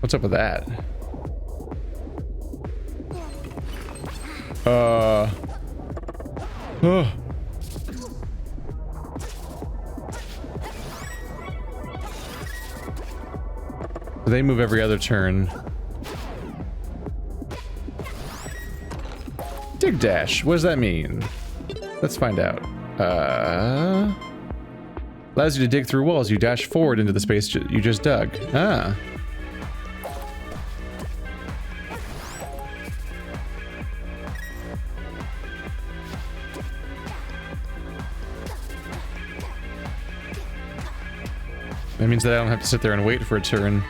What's up with that? Oh. They move every other turn. Dig dash. What does that mean? Let's find out. Allows you to dig through walls. You dash forward into the space you just dug. Ah. That means that I don't have to sit there and wait for a turn.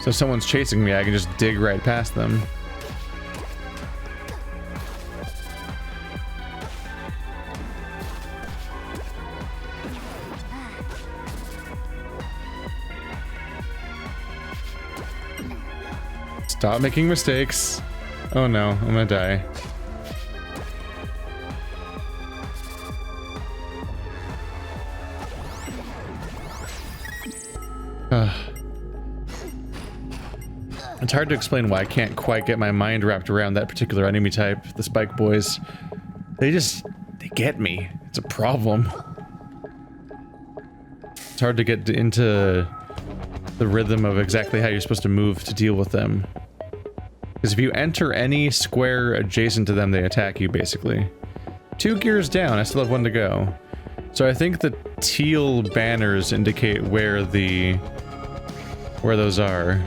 So if someone's chasing me, I can just dig right past them. Stop making mistakes. Oh no, I'm gonna die. It's hard to explain why I can't quite get my mind wrapped around that particular enemy type, the Spike Boys. They get me. It's a problem. It's hard to get into the rhythm of exactly how you're supposed to move to deal with them. Because if you enter any square adjacent to them, they attack you, basically. 2 gears down, I still have 1 to go. So I think the teal banners indicate where those are.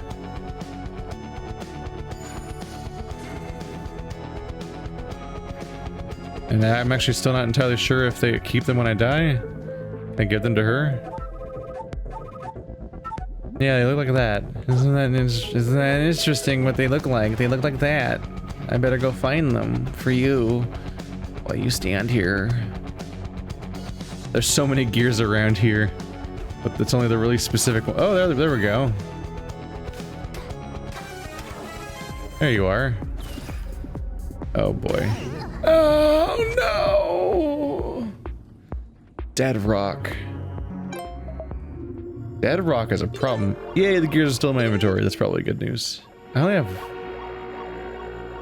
And I'm actually still not entirely sure if they keep them when I die. I give them to her. Yeah, they look like that. Isn't that interesting what they look like? They look like that. I better go find them for you while you stand here. There's so many gears around here, but it's only the really specific one. Oh, there we go. There you are. Oh boy. Oh no! Bedrock. Bedrock is a problem. Yay, the gears are still in my inventory. That's probably good news. I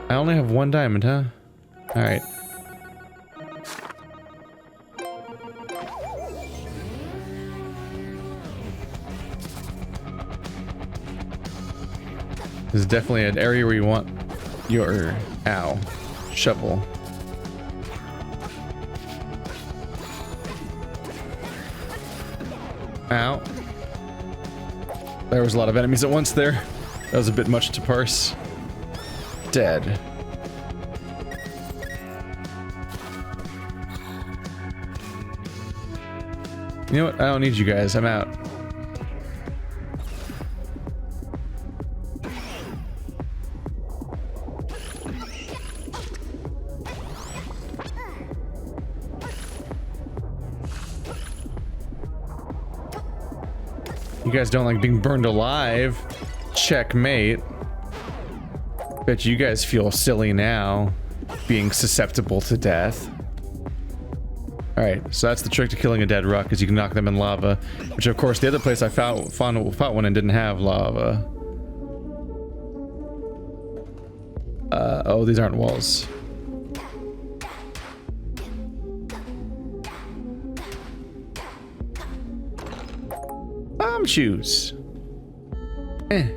only have 1 diamond, huh? Alright. This is definitely an area where you want your shovel. Ow. There was a lot of enemies at once there. That was a bit much to parse. Dead. You know what? I don't need you guys. I'm out. You guys don't like being burned alive. Checkmate. Bet you guys feel silly now, being susceptible to death. Alright, so that's the trick to killing a dead rock, is you can knock them in lava. Which of course, the other place I fought one and didn't have lava. Oh, these aren't walls. Bomb shoes. There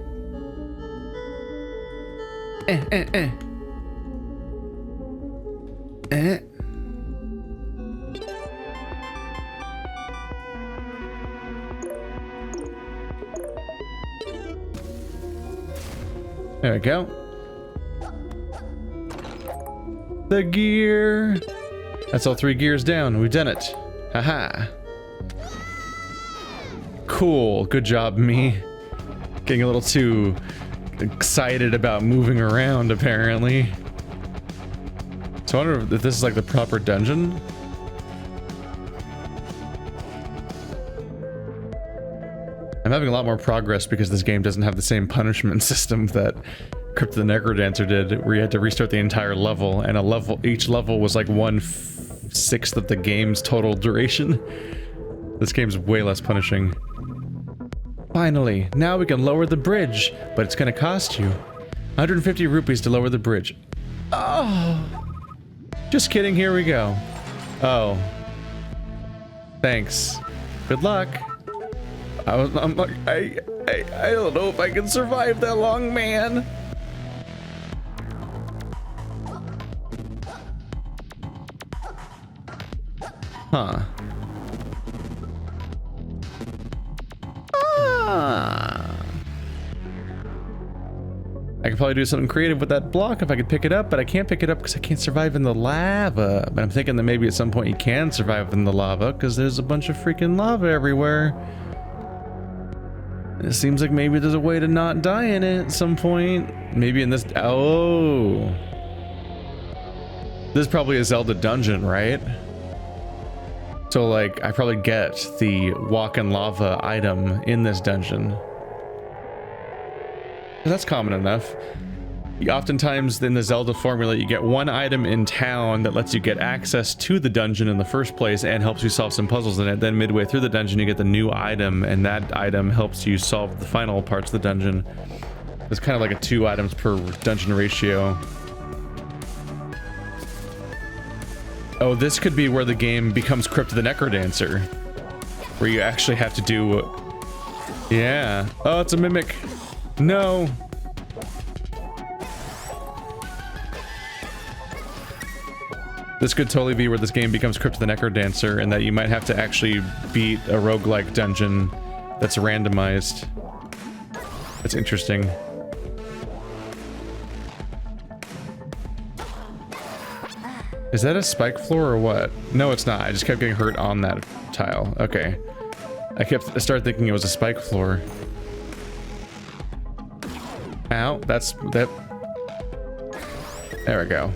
we go. The gear. That's all 3 gears down. We've done it. Haha. Cool. Good job, me. Getting a little too excited about moving around, apparently. So I wonder if this is like the proper dungeon. I'm having a lot more progress because this game doesn't have the same punishment system that Crypt the NecroDancer did, where you had to restart the entire level, and each level was like 1/6 of the game's total duration. This game's way less punishing. Finally, now we can lower the bridge, but it's gonna cost you 150 rupees to lower the bridge. Oh, just kidding, here we go. Oh, thanks. Good luck. I don't know if I can survive that long, man. Huh. I could probably do something creative with that block if I could pick it up, but I can't pick it up because I can't survive in the lava. But I'm thinking that maybe at some point you can survive in the lava because there's a bunch of freaking lava everywhere. It seems like maybe there's a way to not die in it at some point. Maybe in this... Oh. This is probably a Zelda dungeon, right? So, like, I probably get the walk in lava item in this dungeon. That's common enough. Oftentimes in the Zelda formula, you get one item in town that lets you get access to the dungeon in the first place and helps you solve some puzzles in it. Then midway through the dungeon, you get the new item, and that item helps you solve the final parts of the dungeon. It's kind of like a 2 items per dungeon ratio. Oh, this could be where the game becomes Crypt the NecroDancer, where you actually have to do... Yeah. Oh, it's a mimic. No. This could totally be where this game becomes Crypt the NecroDancer, and that you might have to actually beat a roguelike dungeon that's randomized. That's interesting. Is that a spike floor or what? No, it's not. I just kept getting hurt on that tile. Okay. I started thinking it was a spike floor. Ow, that. There we go.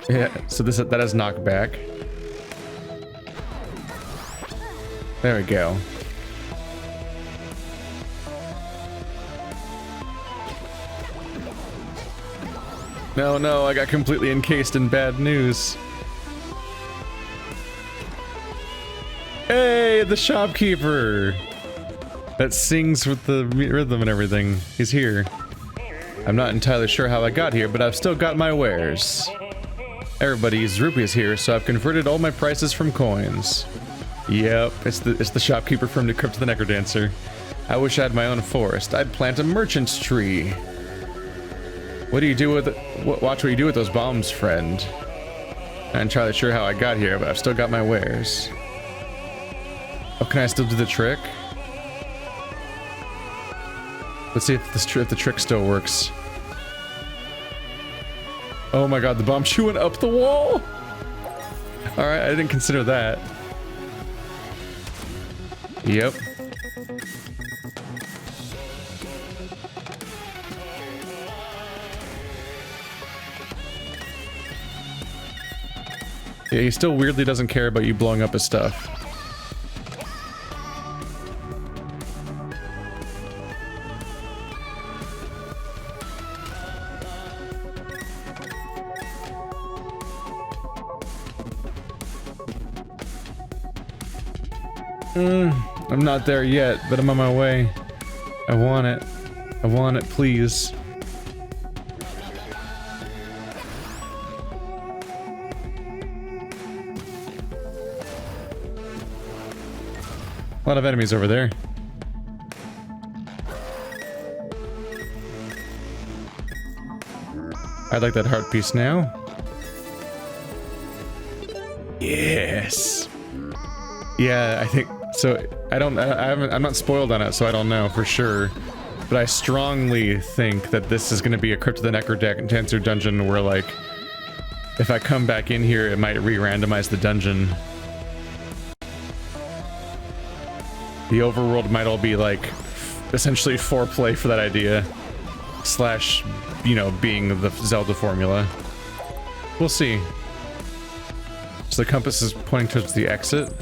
Yeah, so that has knockback. There we go. No, I got completely encased in bad news. Hey, the shopkeeper! That sings with the rhythm and everything. He's here. I'm not entirely sure how I got here, but I've still got my wares. Everybody's rupees here, so I've converted all my prices from coins. Yep, it's the shopkeeper from the Crypt the NecroDancer. I wish I had my own forest. I'd plant a merchant's tree. What do you do with watch what you do with those bombs, friend. I'm not entirely sure how I got here, but I've still got my wares. Oh, can I still do the trick? Let's see if the trick still works. Oh my god, the bomb chewing up the wall! Alright, I didn't consider that. Yep. Yeah, he still weirdly doesn't care about you blowing up his stuff. I'm not there yet, but I'm on my way. I want it. I want it, please. A lot of enemies over there. I'd like that heart piece now. Yes. Yeah, I think so. I'm not spoiled on it, so I don't know for sure. But I strongly think that this is going to be a Crypt the NecroDancer dungeon where, like, if I come back in here, it might re-randomize the dungeon. The overworld might all be, like, essentially foreplay for that idea. Slash, you know, being the Zelda formula. We'll see. So the compass is pointing towards the exit.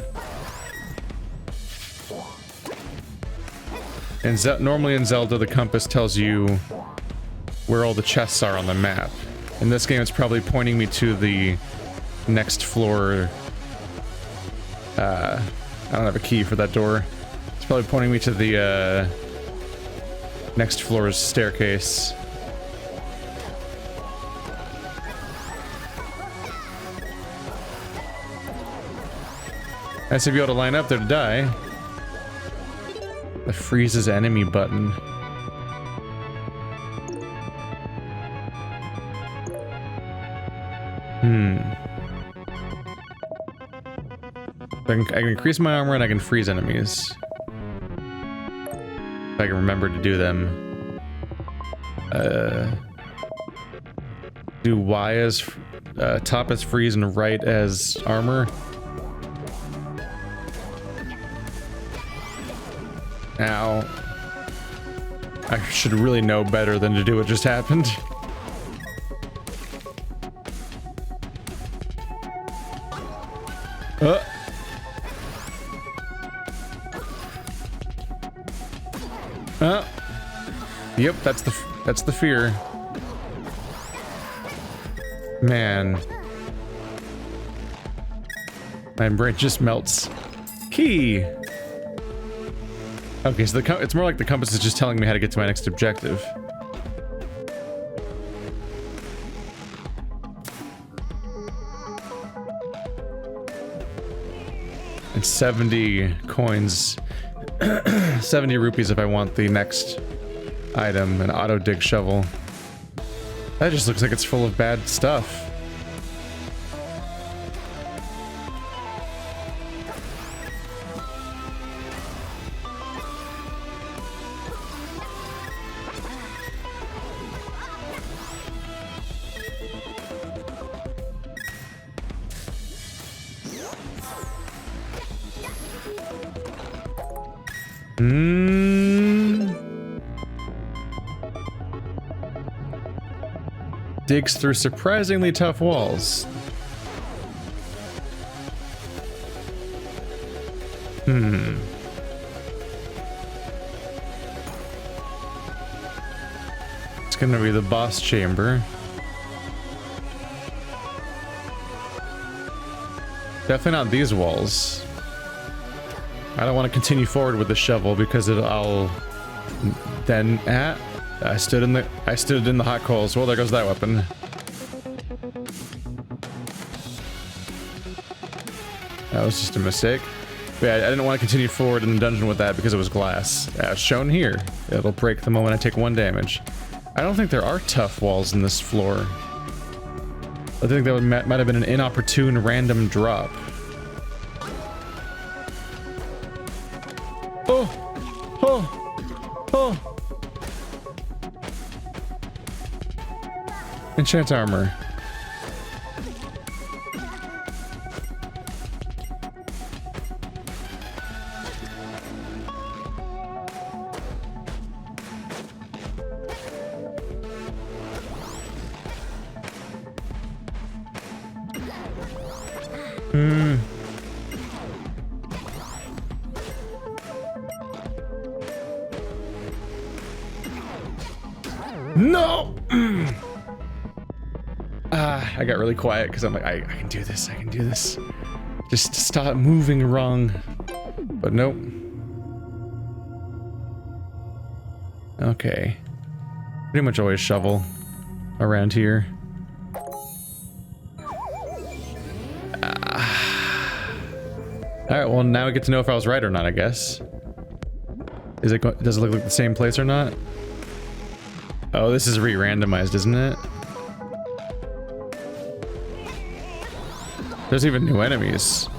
And normally in Zelda, the compass tells you where all the chests are on the map. In this game, it's probably pointing me to the next floor I don't have a key for that door. It's probably pointing me to the next floor's staircase. Nice to be able to line up there to die. The freezes enemy button. I can increase my armor and I can freeze enemies. If I can remember to do them. Do Y as top as freeze and right as armor. Now, I should really know better than to do what just happened. Yep, that's the fear. Man. My brain just melts. Key! Okay, so it's more like the compass is just telling me how to get to my next objective. And 70 coins. 70 rupees if I want the next item, an auto dig shovel. That just looks like it's full of bad stuff. Digs through surprisingly tough walls. It's gonna be the boss chamber. Definitely not these walls. I don't want to continue forward with the shovel because I'll then I stood in the hot coals. Well, there goes that weapon. That was just a mistake. But yeah, I didn't want to continue forward in the dungeon with that because it was glass. As shown here, it'll break the moment I take 1 damage. I don't think there are tough walls in this floor. I think that might have been an inopportune random drop. Enchant armor. No! I got really quiet because I'm like, I can do this, I can do this. Just stop moving wrong. But nope. Okay. Pretty much always shovel around here. Alright, well now we get to know if I was right or not, I guess. Does it look like the same place or not? Oh, this is re-randomized, isn't it? There's even new enemies.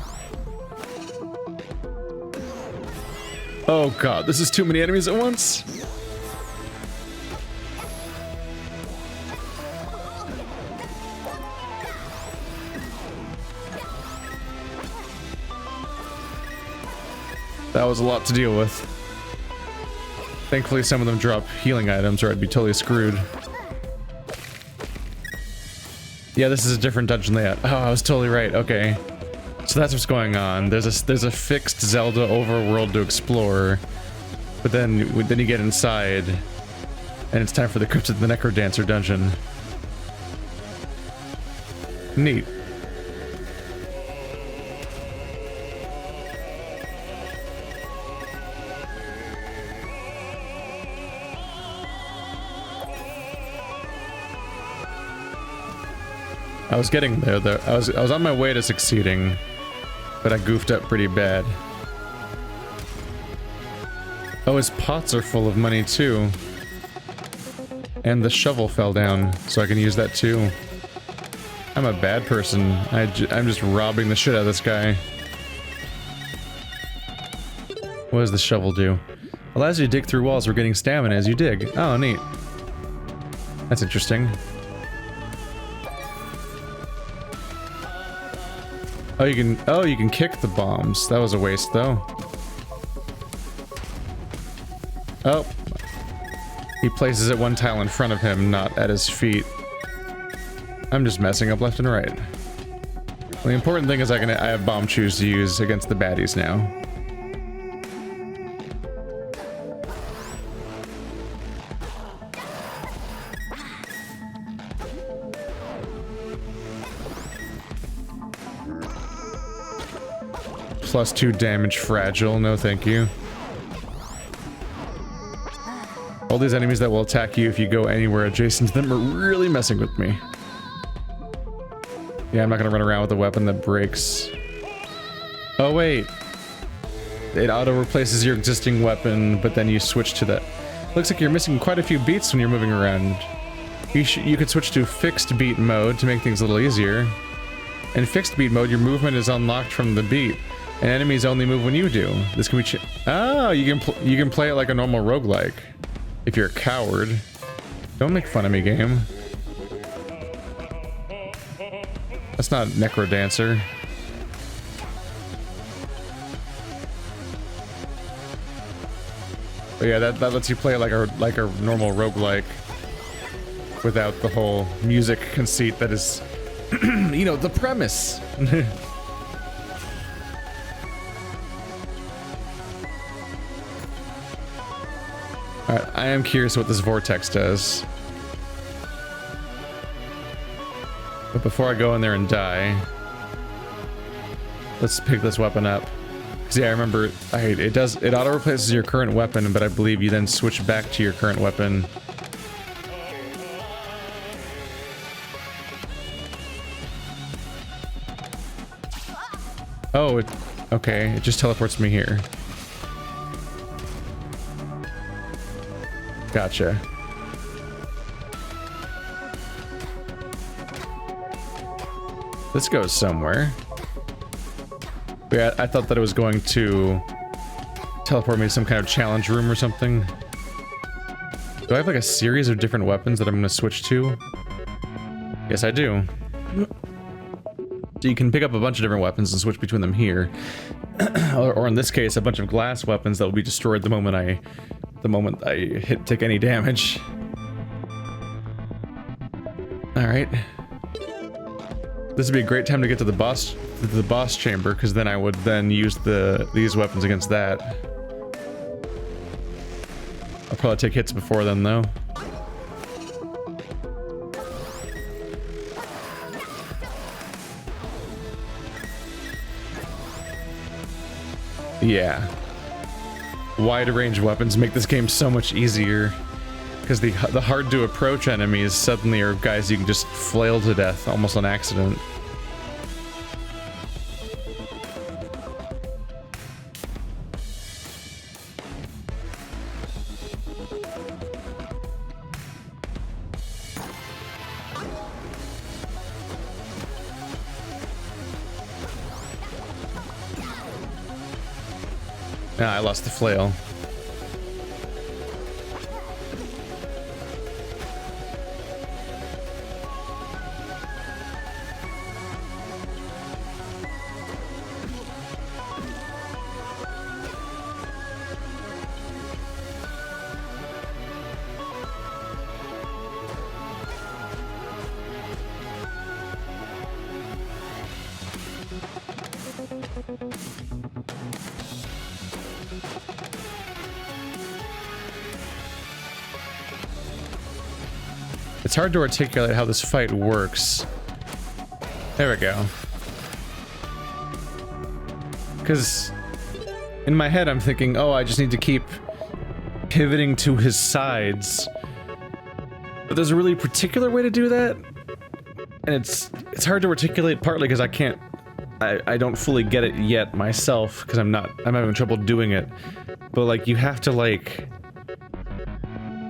Oh god, this is too many enemies at once. That was a lot to deal with. Thankfully some of them drop healing items or I'd be totally screwed. Yeah, this is a different dungeon layout. Oh, I was totally right. Okay. So that's what's going on. There's a fixed Zelda overworld to explore. But then you get inside and it's time for the Crypt of the NecroDancer dungeon. Neat. I was getting there though. I was on my way to succeeding, but I goofed up pretty bad. Oh, his pots are full of money too. And the shovel fell down, so I can use that too. I'm a bad person. I'm just robbing the shit out of this guy. What does the shovel do? Allows you to dig through walls, regaining stamina as you dig. Oh, neat. That's interesting. Oh, you can kick the bombs. That was a waste, though. Oh. He places it one tile in front of him, not at his feet. I'm just messing up left and right. Well, the important thing is I have bomb chews to use against the baddies now. +2 damage fragile, no thank you. All these enemies that will attack you if you go anywhere adjacent to them are really messing with me. Yeah, I'm not gonna run around with a weapon that breaks. Oh wait. It auto replaces your existing weapon, but then you switch to that. Looks like you're missing quite a few beats when you're moving around. You could switch to fixed beat mode to make things a little easier. In fixed beat mode, your movement is unlocked from the beat, and enemies only move when you do. This can be oh, you can play it like a normal roguelike. If you're a coward. Don't make fun of me, game. That's not NecroDancer. But yeah, that lets you play it like a normal roguelike without the whole music conceit that is, you know, the premise. Alright, I am curious what this vortex does. But before I go in there and die, let's pick this weapon up. Cause yeah, I remember, it auto replaces your current weapon, but I believe you then switch back to your current weapon. Oh, okay, it just teleports me here. Gotcha. This goes somewhere. Yeah, I thought that it was going to teleport me to some kind of challenge room or something. Do I have like a series of different weapons that I'm going to switch to? Yes, I do. So you can pick up a bunch of different weapons and switch between them here. or in this case, a bunch of glass weapons that will be destroyed the moment I take any damage. Alright. This would be a great time to get to the boss chamber, because then I would then use these weapons against that. I'll probably take hits before then though. Yeah. Wide range weapons make this game so much easier, because the hard to approach enemies suddenly are guys you can just flail to death almost on accident. Ah, I lost the flail. It's hard to articulate how this fight works. There we go. Because in my head I'm thinking, oh, I just need to keep pivoting to his sides. But there's a really particular way to do that? And it's hard to articulate, partly because I don't fully get it yet myself, because I'm having trouble doing it. But like, you have to like,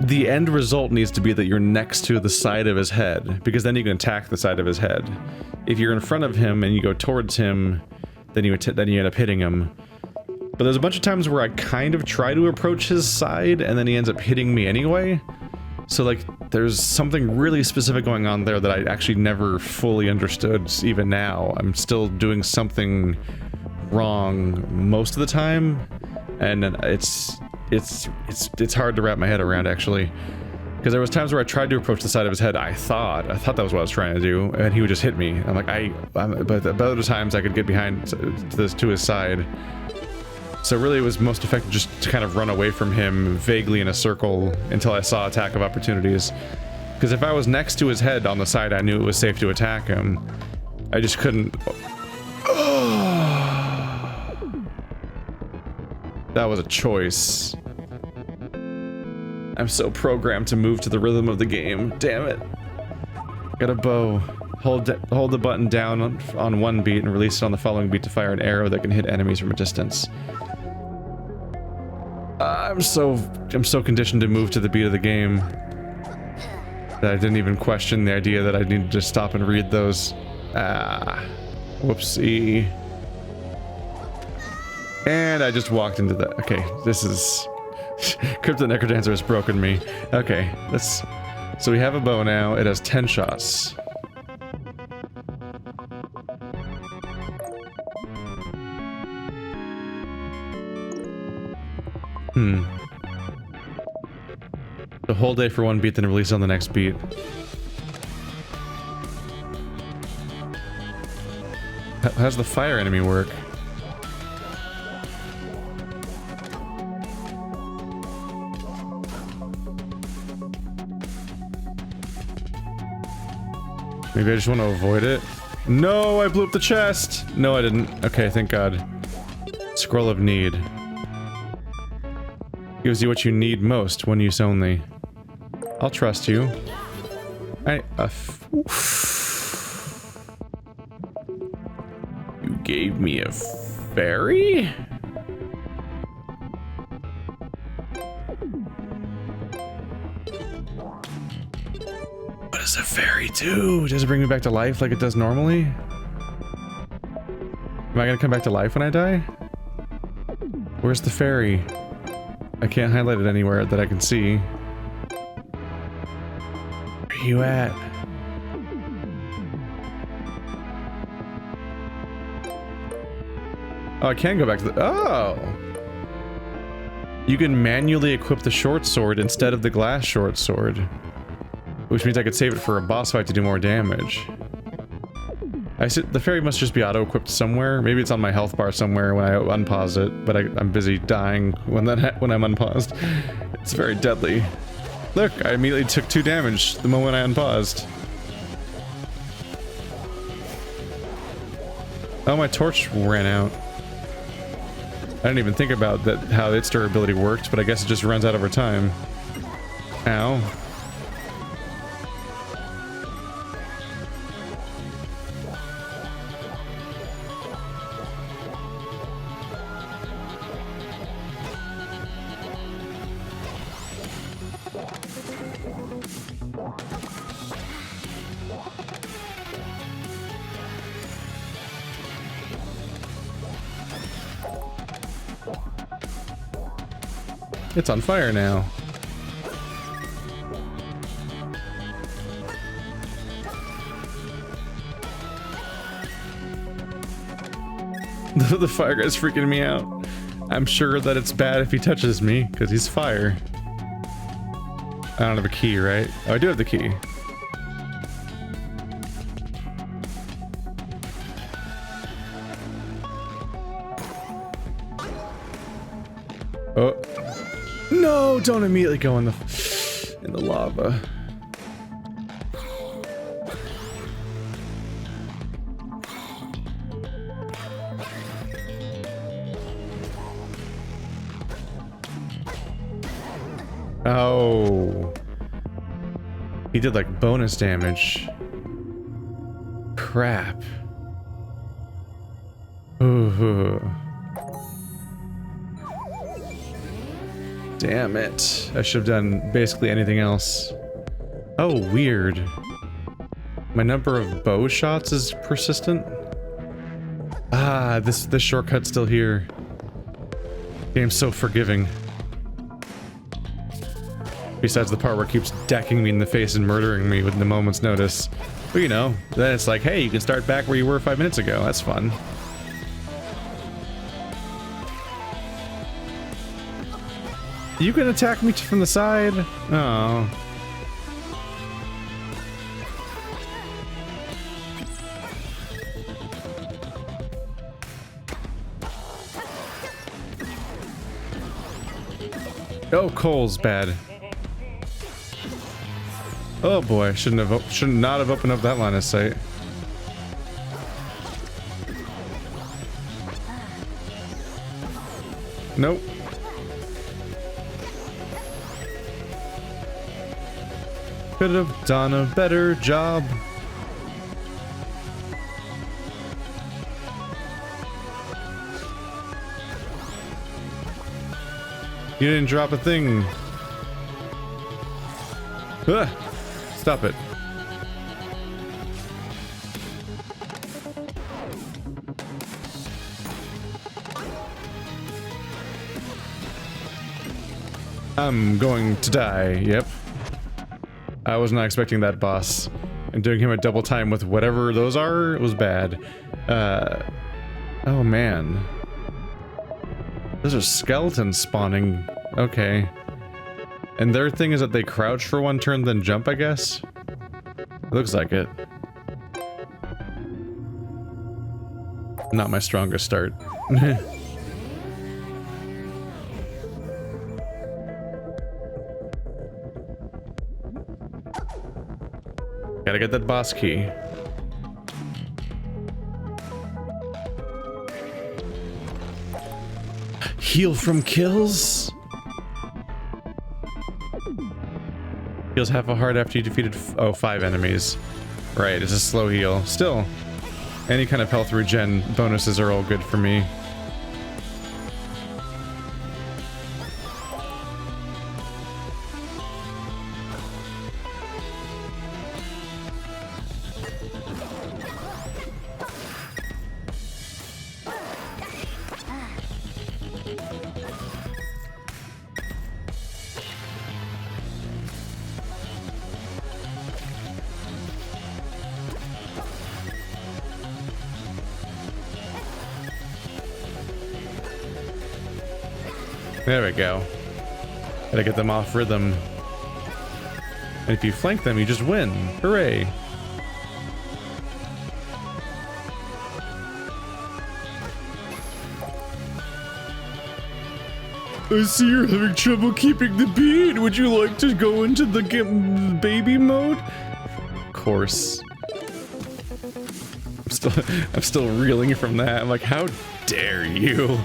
the end result needs to be that you're next to the side of his head, because then you can attack the side of his head. If you're in front of him and you go towards him, then you end up hitting him. But there's a bunch of times where I kind of try to approach his side, and then he ends up hitting me anyway. So like, there's something really specific going on there that I actually never fully understood, even now. I'm still doing something wrong most of the time, and it's hard to wrap my head around, actually. Because there was times where I tried to approach the side of his head, I thought that was what I was trying to do, and he would just hit me. I'm like, but other times I could get behind to his side. So really it was most effective just to kind of run away from him vaguely in a circle until I saw attack of opportunities. Because if I was next to his head on the side, I knew it was safe to attack him. I just couldn't... That was a choice. I'm so programmed to move to the rhythm of the game. Damn it. Got a bow. Hold the button down on one beat and release it on the following beat to fire an arrow that can hit enemies from a distance. I'm so conditioned to move to the beat of the game that I didn't even question the idea that I needed to stop and read those. Whoopsie. And I just walked into that. Okay, this is... Crypt the NecroDancer has broken me. Okay, let's... So we have a bow now. It has 10 shots. The whole day for one beat, then release on the next beat. How's the fire enemy work? Maybe I just want to avoid it. No, I blew up the chest! No, I didn't. Okay, thank God. Scroll of Need. Gives you what you need most, one use only. I'll trust you. You gave me a fairy? What does a fairy do? Does it bring me back to life like it does normally? Am I gonna come back to life when I die? Where's the fairy? I can't highlight it anywhere that I can see. Where are you at? Oh, I can go back to the... Oh! You can manually equip the short sword instead of the glass short sword. Which means I could save it for a boss fight to do more damage. The fairy must just be auto-equipped somewhere. Maybe it's on my health bar somewhere when I unpause it, but I'm busy dying when I'm unpaused. It's very deadly. Look, I immediately took 2 damage the moment I unpaused. Oh, my torch ran out. I didn't even think about that, how its durability worked, but I guess it just runs out over time. Ow. It's on fire now. The fire guy's freaking me out. I'm sure that it's bad if he touches me, because he's fire. I don't have a key, right? Oh, I do have the key. Oh. No, don't immediately go in the lava. Oh. He did like bonus damage. crap. Ooh. Damn it. I should have done basically anything else. Oh, weird. My number of bow shots is persistent. Ah, this shortcut's still here. Game's so forgiving. Besides the part where it keeps decking me in the face and murdering me within a moment's notice. But you know, then it's like, hey, you can start back where you were 5 minutes ago. That's fun. You can attack me from the side? Oh. Oh, Cole's bad. Oh boy, should not have opened up that line of sight. Nope. Could have done a better job. You didn't drop a thing. Ugh. Stop it. I'm going to die. Yep. I was not expecting that boss. And doing him a double time with whatever those are was bad. Oh man. Those are skeletons spawning. Okay. And their thing is that they crouch for one turn, then jump, I guess? Looks like it. Not my strongest start. Gotta get that boss key. Heal from kills? Heals half a heart after you defeated 5 enemies. Right, it's a slow heal. Still, any kind of health regen bonuses are all good for me. There we go. Gotta get them off rhythm. And if you flank them, you just win. Hooray! I see you're having trouble keeping the beat. Would you like to go into the baby mode? Of course. I'm still reeling from that. I'm like, how dare you?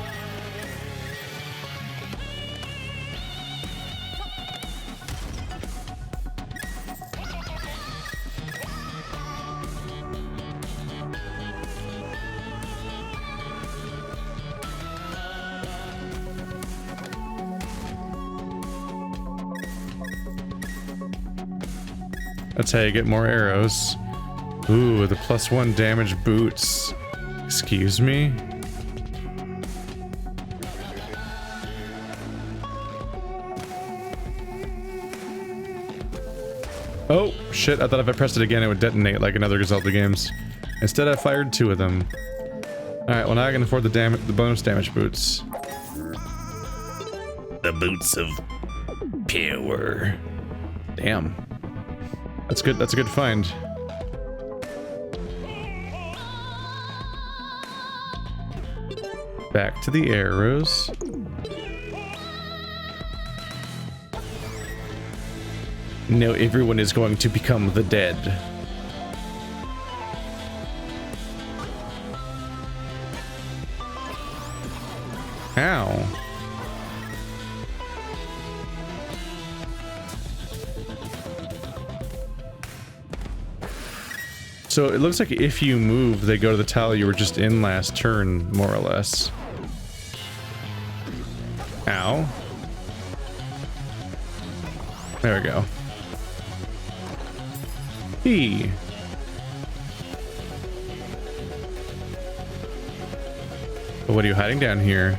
That's how you get more arrows. Ooh, the +1 damage boots. Excuse me? Oh, shit. I thought if I pressed it again, it would detonate like in other Zelda games. Instead, I fired 2 of them. Alright, well now I can afford the bonus damage boots. The boots of power. Damn. That's good. That's a good find. Back to the arrows. Now everyone is going to become the dead. Ow. So it looks like if you move, they go to the tile you were just in last turn, more or less. Ow. There we go. E. What are you hiding down here?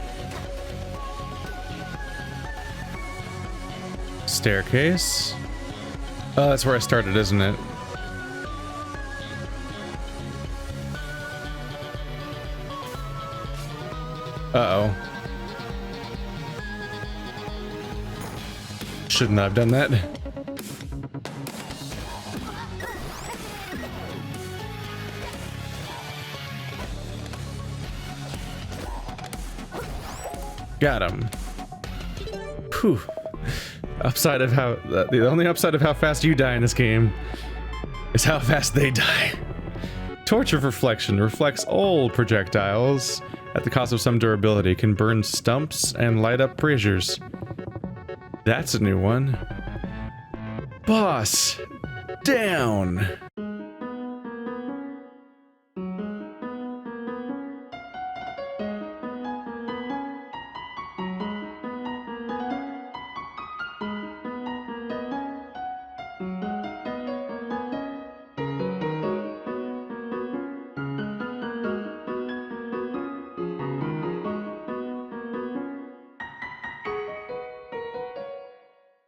Staircase? Oh, that's where I started, isn't it? Uh-oh. Shouldn't I have done that? Got him. Whew. Upside of how... the only upside of how fast you die in this game is how fast they die. Torch of Reflection reflects old projectiles at the cost of some durability. Can burn stumps and light up braziers. That's a new one. Boss down.